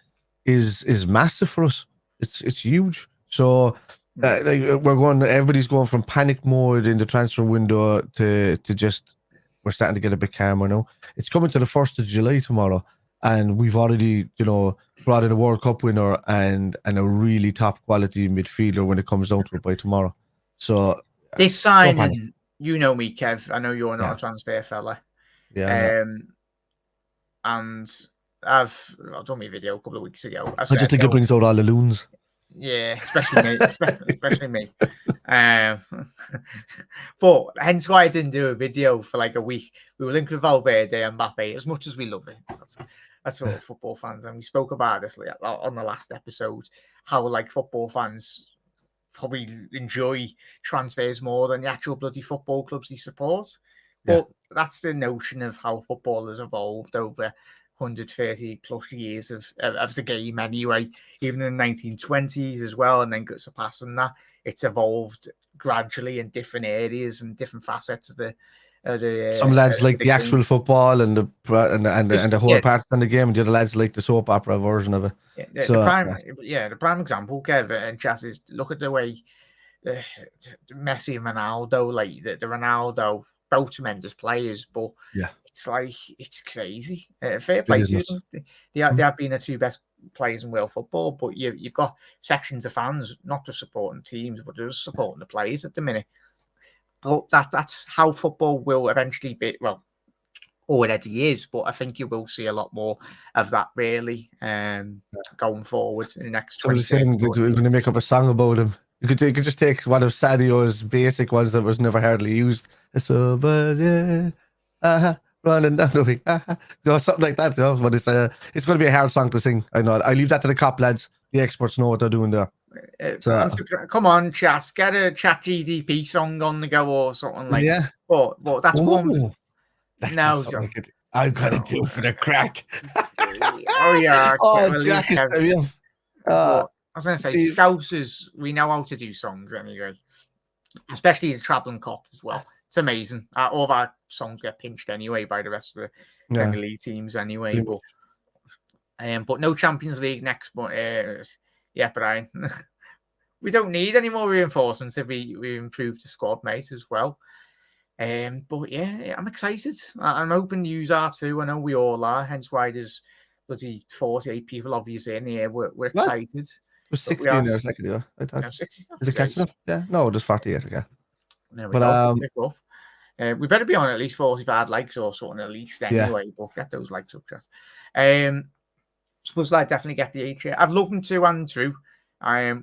is massive for us. It's huge. So everybody's going from panic mode in the transfer window to just we're starting to get a bit calmer now. It's coming to the 1st of July tomorrow, and we've already brought in a World Cup winner and a really top quality midfielder when it comes down to it by tomorrow. So this signing, you know me, Kev. I know you're not a transfer fella. Yeah. And I've done my video a couple of weeks ago. I just think it brings out all the loons. Yeah, especially me. especially me. But hence why I didn't do a video for like a week. We were linked with Valverde and Mbappe as much as we love it. That's what football fans, and we spoke about this on the last episode, how like football fans probably enjoy transfers more than the actual bloody football clubs they support. But that's the notion of how football has evolved over 130 plus years of the game anyway, even in the 1920s as well, and then surpassing that. It's evolved gradually in different areas and different facets of the some lads like the actual football and the whole parts in the game, and the other lads like the soap opera version of it. The prime example, Kev, and Chas, is look at the way Messi and Ronaldo, like the Ronaldo, both tremendous players, but it's crazy. Fair play to them. They have been the 2 best players in world football, but you've got sections of fans not just supporting teams, but just supporting the players at the minute. But that's how football will eventually be. Well, already is, but I think you will see a lot more of that really going forward in the next 20 years. We're going to make up a song about him. You could just take one of Sadio's basic ones that was never hardly used. So, but running down the way, something like that. But it's going to be a hard song to sing. I know. I leave that to the cop lads. The experts know what they're doing there. Come on, chat. Get a Chat GDP song on the go or something like that. But that's one. No, I'm going to do for the crack. Jack is I was going to say, Scousers, we know how to do songs anyway, especially the travelling cop as well. It's amazing. All of our songs get pinched anyway by the rest of the Premier League teams anyway. But no Champions League next. But Brian, we don't need any more reinforcements if we improve the squad, mate, as well. But yeah, I'm excited. I'm hoping you are too. I know we all are. Hence why there's bloody 48 people obviously in here. We're excited. There's 16 there a second ago. I thought. 60? Is it catching up? Yeah. No, there's 48 again. There we go. We better be on at least 45 likes or something at least anyway. But get those likes up, just. Suppose I definitely get the H. I'd love them to, Andrew.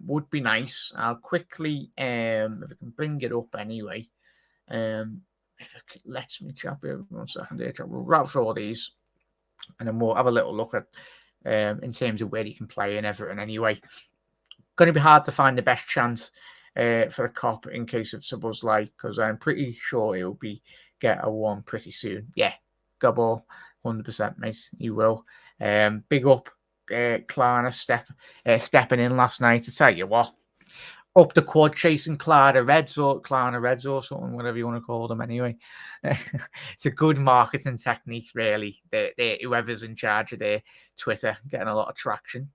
Would be nice. I'll quickly, if I can bring it up anyway. If it lets me chat here, 1 second here, we'll wrap through all these, and then we'll have a little look at in terms of where he can play and everything. Anyway, going to be hard to find the best chance for a cop in case of Szoboszlai, because I'm pretty sure he'll get a one pretty soon. Yeah, go ball, 100%, mate. He will. Big up, Klarna stepping in last night. To tell you what. Up the quad chasing Klarna Reds or something, whatever you want to call them anyway. It's a good marketing technique, really. Whoever's in charge of their Twitter getting a lot of traction,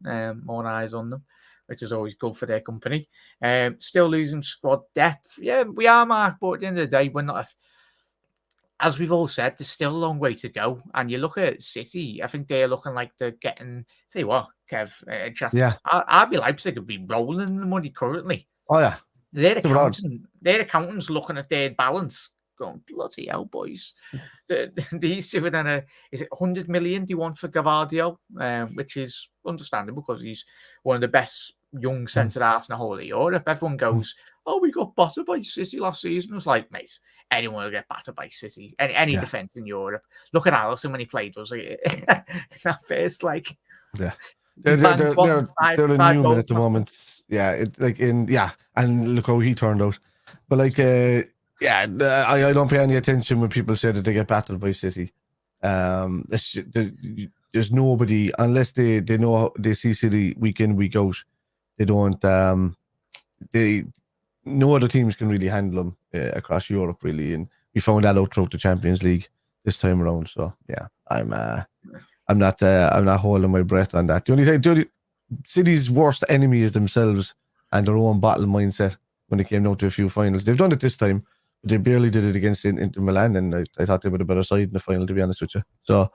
more eyes on them, which is always good for their company. Still losing squad depth. Yeah, we are, Mark, but at the end of the day, we're not. As we've all said, there's still a long way to go. And you look at City, I think they're looking like they're getting. Say what, Kev? RB Leipzig could be rolling in the money currently. Oh yeah, their accountants looking at their balance, going bloody hell, boys. These two are is it 100 million? Do you want for Gavardio? Which is understandable because he's one of the best young centre halves in the whole of Europe. Everyone goes, "Oh, we got battered by City last season." I was like, mate, anyone will get battered by City. Any defence in Europe. Look at Alisson when he played. Was like that first they're a Newman at the moment. Yeah, and look how he turned out. But I don't pay any attention when people say that they get battered by City. There's nobody, unless they know they see City week in, week out. They don't. no other teams can really handle them across Europe, really. And we found that out throughout the Champions League this time around. So yeah, I'm not holding my breath on that. The only City's worst enemy is themselves and their own battle mindset when it came down to a few finals. They've done it this time, but they barely did it against Inter Milan, and I thought they were the better side in the final, to be honest with you. So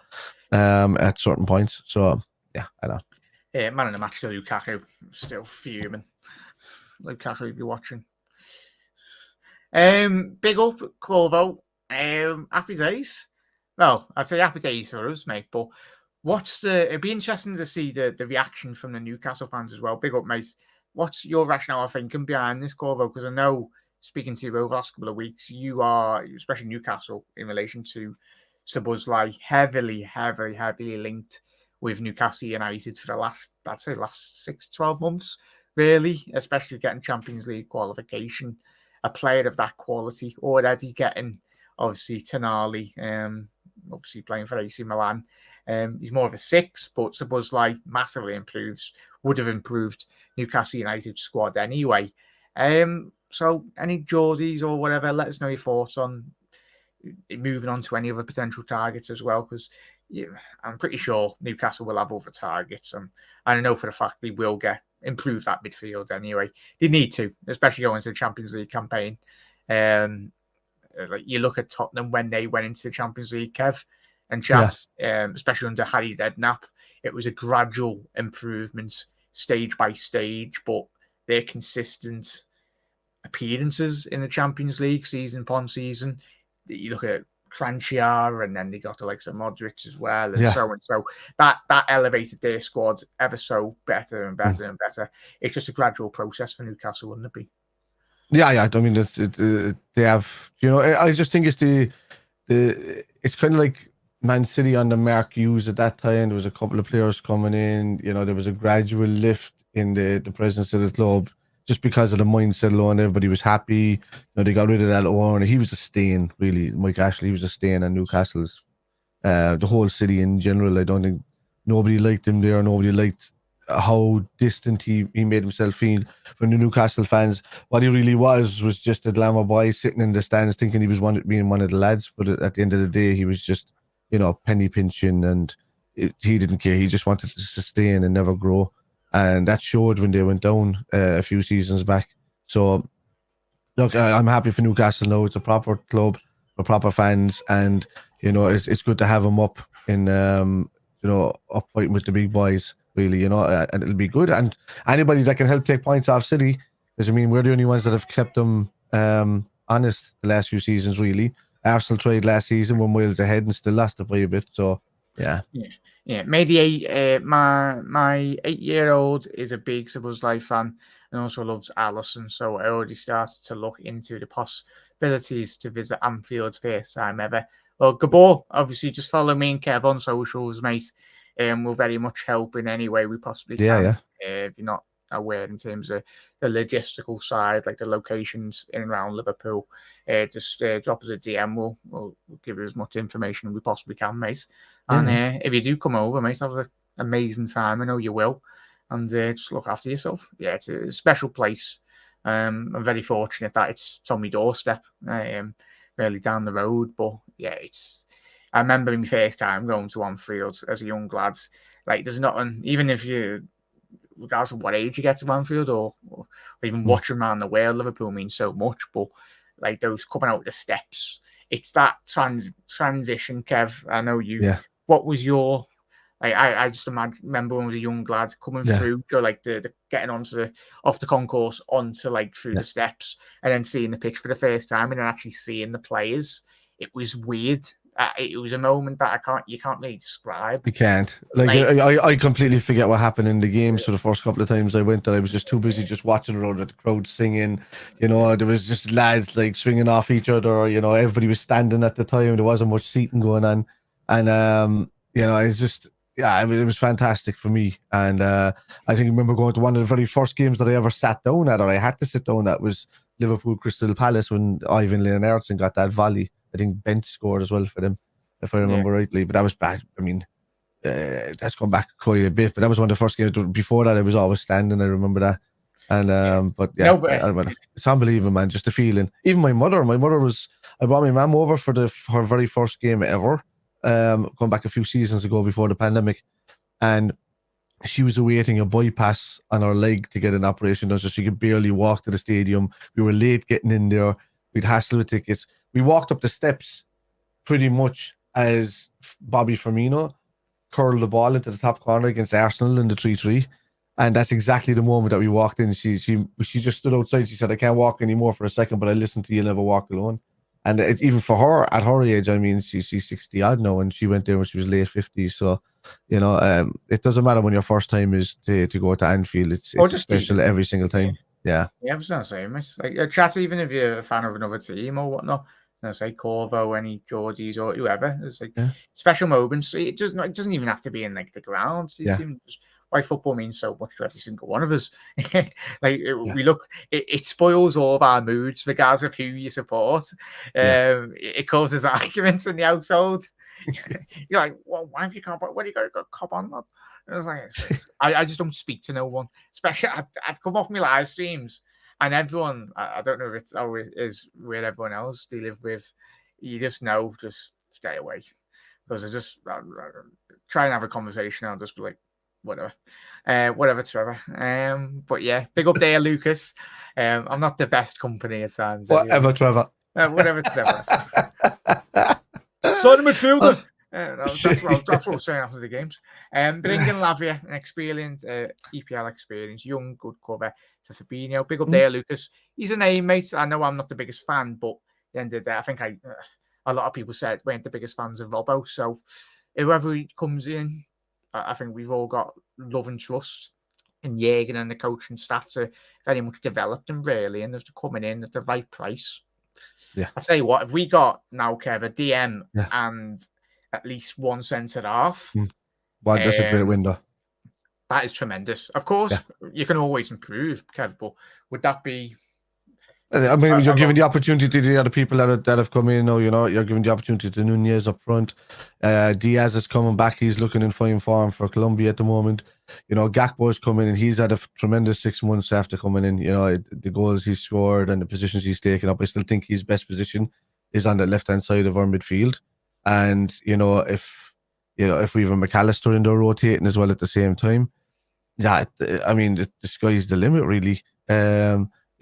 at certain points. So yeah, I know. Yeah, man in the match, Lukaku, still fuming. Lukaku, if you're watching. Big up, Corvo. Happy days. Well, I'd say happy days for us, mate. But it'd be interesting to see the reaction from the Newcastle fans as well. Big up, mate. What's your rationale of thinking behind this, Corvo? Because I know, speaking to you over the last couple of weeks, you are, especially Newcastle, in relation to Szoboszlai, heavily linked with Newcastle United for the last 6-12 months, really, especially getting Champions League qualification. A player of that quality already getting, obviously, Tonali, obviously playing for AC Milan. He's more of a 6, but Szoboszlai massively would have improved Newcastle United squad anyway. So any Geordies or whatever, let us know your thoughts on moving on to any other potential targets as well, because I'm pretty sure Newcastle will have other targets, and I know for the fact they will improve that midfield anyway. They need to, especially going into the Champions League campaign. Like you look at Tottenham when they went into the Champions League, Kev and Chats, especially under Harry Redknapp, it was a gradual improvement, stage by stage, but their consistent appearances in the Champions League season upon season. You look at Cranchia, and then they got the likes of Modric as well, and so on. So that elevated their squad ever so better and better and better. It's just a gradual process for Newcastle, wouldn't it be? Yeah. I mean, they have. I just think it's it's kind of like Man City on the Mark Hughes at that time. There was a couple of players coming in. There was a gradual lift in the presence of the club. Just because of the mindset alone, everybody was happy. They got rid of that owner. He was a stain, really. Mike Ashley was a stain on Newcastle's, the whole city in general. I don't think nobody liked him there. Nobody liked how distant he made himself feel from the Newcastle fans. What he really was just a glamour boy sitting in the stands thinking he was being one of the lads. But at the end of the day, he was just, penny pinching, and he didn't care. He just wanted to sustain and never grow. And that showed when they went down a few seasons back. So, look, I'm happy for Newcastle now. It's a proper club for proper fans, and it's good to have them up in up fighting with the big boys. Really, and it'll be good. And anybody that can help take points off City, because we're the only ones that have kept them honest the last few seasons. Really, Arsenal tried last season, 1 miles ahead, and still lost it by a bit. So, yeah. Yeah, maybe my 8-year-old is a big Szoboszlai fan and also loves Alisson, so I already started to look into the possibilities to visit Anfield first time ever. Well, Gabor, obviously, just follow me and Kev on socials, mate. We'll very much help in any way we possibly can. Yeah. If you're not aware in terms of the logistical side, like the locations in and around Liverpool, just drop us a DM. We'll give you as much information as we possibly can, mate. And if you do come over, mate, have an amazing time. I know you will. And just look after yourself. Yeah, it's a special place. I'm very fortunate that it's on my doorstep, really down the road. But yeah, I remember my first time going to Anfield as a young lad. Like, there's nothing, even if you, regardless of what age you get to Anfield or even watching around the world, Liverpool means so much. But like those coming out the steps, it's that transition, Kev. I know you. Yeah. What was your, like, I just remember when I was a young lad coming through, like the getting off the concourse onto like through the steps, and then seeing the pitch for the first time, and then actually seeing the players. It was weird. It was a moment that you can't really describe. You can't. I completely forget what happened in the games for the first couple of times I went there. I was just too busy just watching around with the crowd singing. There was just lads like swinging off each other. Everybody was standing at the time. There wasn't much seating going on, and it's just it was fantastic for me. And I think I remember going to one of the very first games that I ever sat down at, or I had to sit down at, was Liverpool Crystal Palace when Ivan Leonardson got that volley. I think Bent scored as well for them, if I remember rightly. But that was bad. That's gone back quite a bit. But that was one of the first games. Before that, I was always standing. I remember that. And but yeah, it's unbelievable, man. Just the feeling. Even my mother was. I brought my mum over for her very first game ever. Going back a few seasons ago before the pandemic, and she was awaiting a bypass on her leg to get an operation done, so she could barely walk to the stadium. We were late getting in there. We'd hassle with tickets. We walked up the steps pretty much as Bobby Firmino curled the ball into the top corner against Arsenal in the 3-3. And that's exactly the moment that we walked in. She just stood outside. She said, I can't walk anymore for a second, but I listened to You Never Walk Alone. And even for her, at her age, I mean, she's 60 odd now, and she went there when she was late 50s. So, it doesn't matter when your first time is to go to Anfield. It's special every single time. Yeah. Yeah, I was going to say, miss. Like, chat, even if you're a fan of another team or whatnot, say Corvo, any Geordies or whoever, it's like special moments. It doesn't even have to be in like the ground. It's even just why football means so much to every single one of us. We look, it spoils all of our moods, regardless of who you support. It causes arguments in the household. You're like, well, why have you come on? What do you got cop on? I was like, I just don't speak to no one. Especially, I'd come off my live streams, and everyone, I don't know if it's how it is with everyone else they live with. You just know, just stay away. Because I try and have a conversation, I'll just be like, whatever, Trevor. But yeah, big up there, Lucas. I'm not the best company at times. Whatever, Trevor. Whatever, Trevor. Son of midfielder. That's what I was saying after the games. Bringing Lavia, an experienced EPL experience, young, good cover for Fabinho. Big up there, Lucas. He's a name, mate. I know I'm not the biggest fan, but at the end of the day, I think a lot of people said we ain't the biggest fans of Robbo. So whoever comes in, I think we've all got love and trust in Jürgen and the coaching staff to very much develop them, really, and they're coming in at the right price. Yeah. I tell you what, if we got now, Kev, a DM and at least one centre half. Well, that's a great window. That is tremendous. Of course, you can always improve, Kev, but would that be... I mean, you're giving the opportunity to the other people that have come in. You're giving the opportunity to Nunez up front. Diaz is coming back. He's looking in fine form for Colombia at the moment. Gakpo's coming in. He's had a tremendous 6 months after coming in. The goals he's scored and the positions he's taken up. I still think his best position is on the left-hand side of our midfield. And, if we have a McAllister in there rotating as well at the same time, I mean, the sky's the limit, really.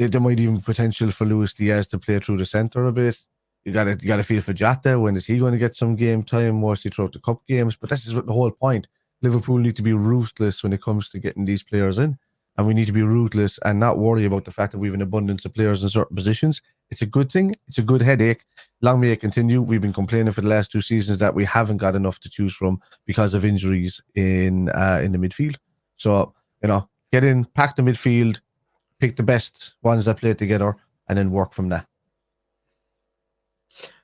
There might even be potential for Luis Diaz to play through the centre a bit. You got to feel for Jota. When is he going to get some game time? Mostly throughout the cup games. But this is the whole point. Liverpool need to be ruthless when it comes to getting these players in. And we need to be ruthless and not worry about the fact that we have an abundance of players in certain positions. It's a good thing. It's a good headache. Long may it continue. We've been complaining for the last 2 seasons that we haven't got enough to choose from because of injuries in the midfield. So, get in, pack the midfield, pick the best ones that play together, and then work from there.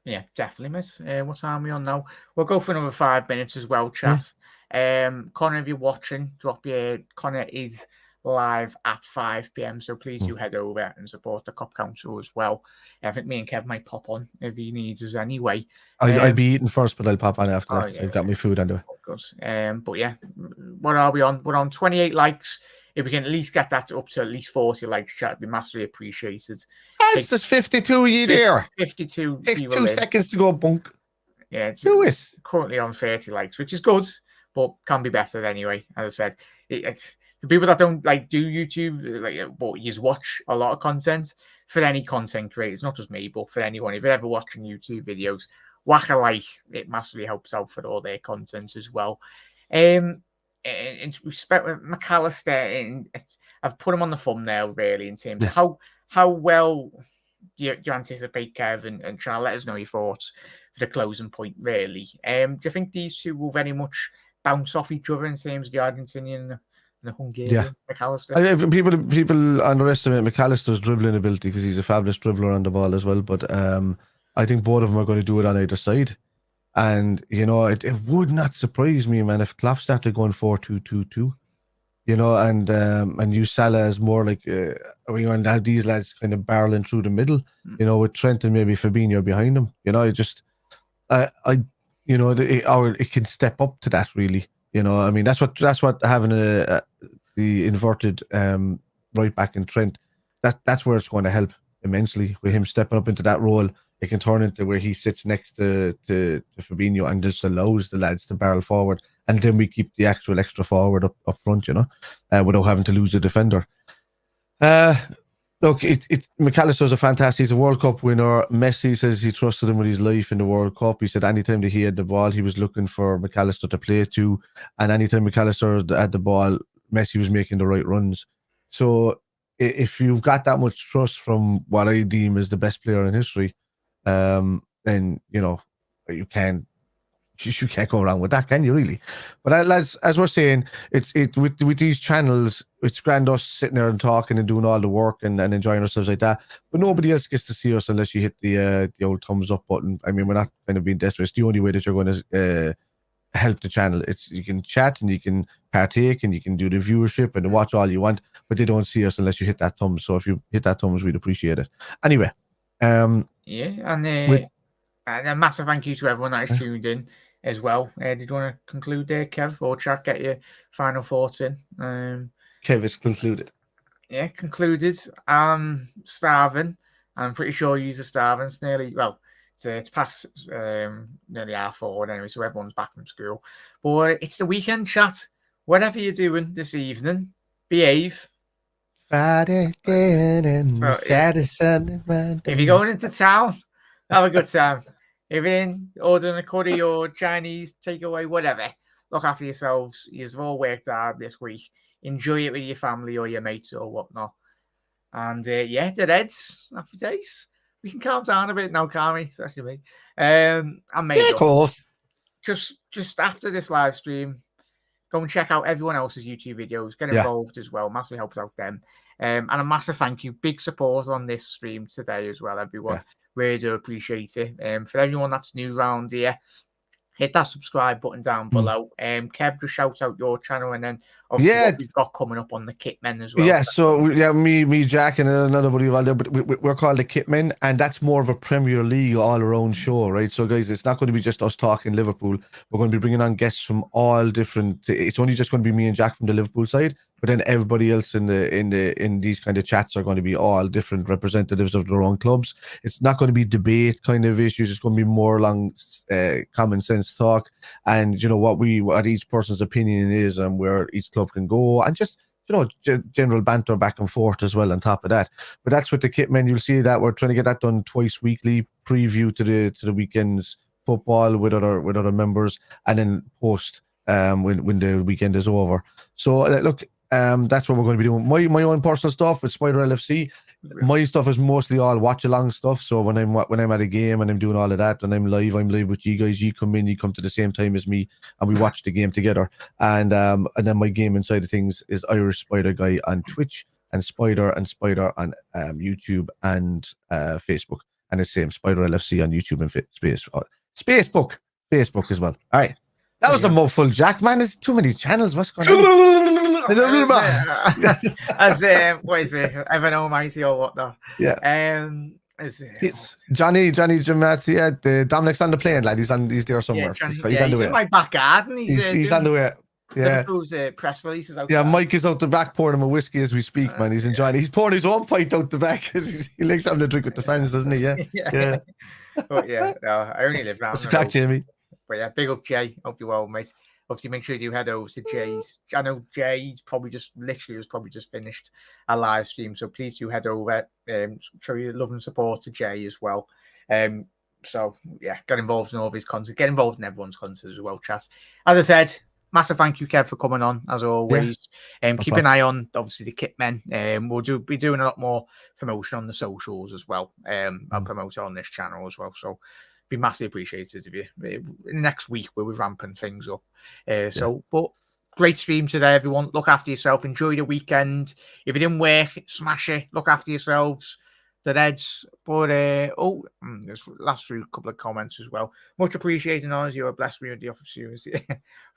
Yeah, definitely, miss. What time are we on now? We'll go for another 5 minutes as well, chat. Connor, if you're watching, drop your... Connor is live at 5 p.m, so please do head over and support the Cop Council as well. I think me and Kev might pop on if he needs us anyway. I'll be eating first, but I'll pop on after that. So I've got my food anyway. Good. But yeah, what are we on? We're on 28 likes. If we can at least get that up to at least 40 likes, chat, it'd be massively appreciated. It's just 52 you there. 52. Takes 2 seconds to go bunk. Yeah, it's do it. Currently on 30 likes, which is good, but can be better anyway. As I said, the people that don't do YouTube, but you watch a lot of content. For any content creators, not just me, but for anyone, if you're ever watching YouTube videos, whack a like. It massively helps out for all their content as well. In respect with McAllister, I've put him on the thumbnail really in terms of how well you anticipate, Kevin, and try to let us know your thoughts for the closing point. Really, do you think these two will very much bounce off each other in terms of the Argentinian and the Hungarian McAllister? People underestimate McAllister's dribbling ability because he's a fabulous dribbler on the ball as well. But I think both of them are going to do it on either side. And, it would not surprise me, man, if Klopp started going 4-2-2-2, and use Salah as more like, we're going to have these lads kind of barreling through the middle, with Trent and maybe Fabinho behind them. It can step up to that, really. I mean, that's what having the inverted right back in Trent, that's where it's going to help immensely with him stepping up into that role. It can turn into where he sits next to Fabinho and just allows the lads to barrel forward, and then we keep the actual extra forward up front, without having to lose a defender. Look, McAllister's a fantastic. He's a World Cup winner. Messi says he trusted him with his life in the World Cup. He said anytime that he had the ball, he was looking for McAllister to play to, and anytime McAllister had the ball, Messi was making the right runs. So if you've got that much trust from what I deem as the best player in history, then you can't go wrong with that, can you really? But as we're saying, it's with these channels, it's grand us sitting there and talking and doing all the work and enjoying ourselves like that. But nobody else gets to see us unless you hit the old thumbs up button. I mean, we're not kind of being desperate. It's the only way that you're going to help the channel. It's you can chat and you can partake and you can do the viewership and watch all you want, but they don't see us unless you hit that thumbs. So if you hit that thumbs, we'd appreciate it. Anyway, and a massive thank you to everyone that has tuned in as well. Did you want to conclude there, Kev, or chat? Get your final thoughts in. Kev is concluded. Yeah, concluded. Starving. I'm pretty sure you're starving. It's nearly it's past nearly 4:30 anyway, so everyone's back from school. But it's the weekend, chat. Whatever you're doing this evening, behave. Friday again and Saturday, Sunday, Monday. If you're going into town, have a good time. If you're in ordering a curry or Chinese takeaway, whatever, look after yourselves. You've all worked hard this week. Enjoy it with your family or your mates or whatnot. And the Reds, happy days. We can calm down a bit now, can't we? It's actually me. I'm made up. Of course. Just after this live stream, go and check out everyone else's YouTube videos. Get involved as well. Massively helps out them. And a massive thank you. Big support on this stream today as well, everyone. Yeah. Really do appreciate it. For everyone that's new around here, hit that subscribe button down below. Kev, just shout out your channel and then obviously what we've got coming up on the Kitmen as well. Yeah, so me, Jack, and another buddy out there, but we're called the Kitmen, and that's more of a Premier League all-around show, right? So, guys, it's not going to be just us talking Liverpool. We're going to be bringing on guests from all different. It's only just going to be me and Jack from the Liverpool side, but then everybody else in these kind of chats are going to be all different representatives of their own clubs. It's not going to be debate kind of issues. It's going to be more along common sense talk, and what each person's opinion is and where each club can go, and just general banter back and forth as well on top of that. But that's with the Kitmen. You'll see that we're trying to get that done twice weekly, preview to the weekend's football with other members, and then post when the weekend is over. So look, that's what we're going to be doing. My own personal stuff with Spider LFC. My stuff is mostly all watch along stuff. So when I'm at a game and I'm doing all of that and I'm live with you guys. You come in, you come to the same time as me, and we watch the game together. And then my gaming side of things is Irish Spider Guy on Twitch and Spider on YouTube and Facebook, and the same Spider LFC on YouTube and Facebook as well. All right, that was a mouthful, Jack. Man, there's too many channels. What's going on? As what is it? Evan Almighty or whatnot? Yeah. It's Johnny Jamati. Yeah, Dominik's on the plane, lad. He's there somewhere. Yeah, he's on the way. In my back garden. He's on the way. Yeah. Liverpool's press releases out. Yeah, Mike is out the back pouring him a whiskey as we speak, man. He's enjoying it. He's pouring his own pint out the back because he likes having a drink with the fans, doesn't he? Yeah. Yeah. But I only live round. That's crack, Jamie. But yeah, big up, Jay. Hope you're well, mate. Obviously, make sure you head over to Jay's. I know Jay's probably just finished a live stream, so please do head over. Show your love and support to Jay as well. So yeah, get involved in all of his content. Get involved in everyone's content as well, Chas. As I said, massive thank you, Kev, for coming on as always. Keep an eye on obviously the Kitmen. We'll be doing a lot more promotion on the socials as well. I'll promote it on this channel as well. So. Be massively appreciated if you next week where we're ramping things up. But great stream today, everyone. Look after yourself. Enjoy the weekend. If it didn't work, smash it. Look after yourselves. The Reds. But there's last through a couple of comments as well. Much appreciated, as you are blessed with the opportunity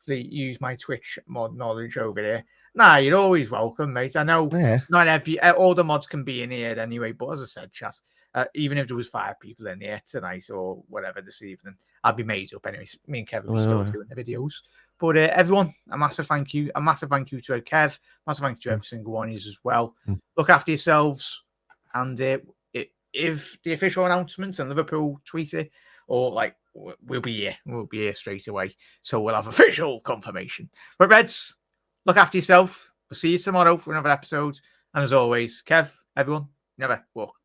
to use my Twitch mod knowledge over there. Nah, you're always welcome, mate. I know not all the mods can be in here anyway, but as I said, Chas, even if there was 5 people in here tonight or whatever this evening, I'd be made up anyway. Me and Kevin were still doing the videos. But everyone, a massive thank you. A massive thank you to Kev. Massive thank you to every single one of you as well. Look after yourselves. And if the official announcements and Liverpool tweet it, or like, we'll be here. We'll be here straight away. So we'll have official confirmation. But Reds, look after yourself. We'll see you tomorrow for another episode. And as always, Kev, everyone, never walk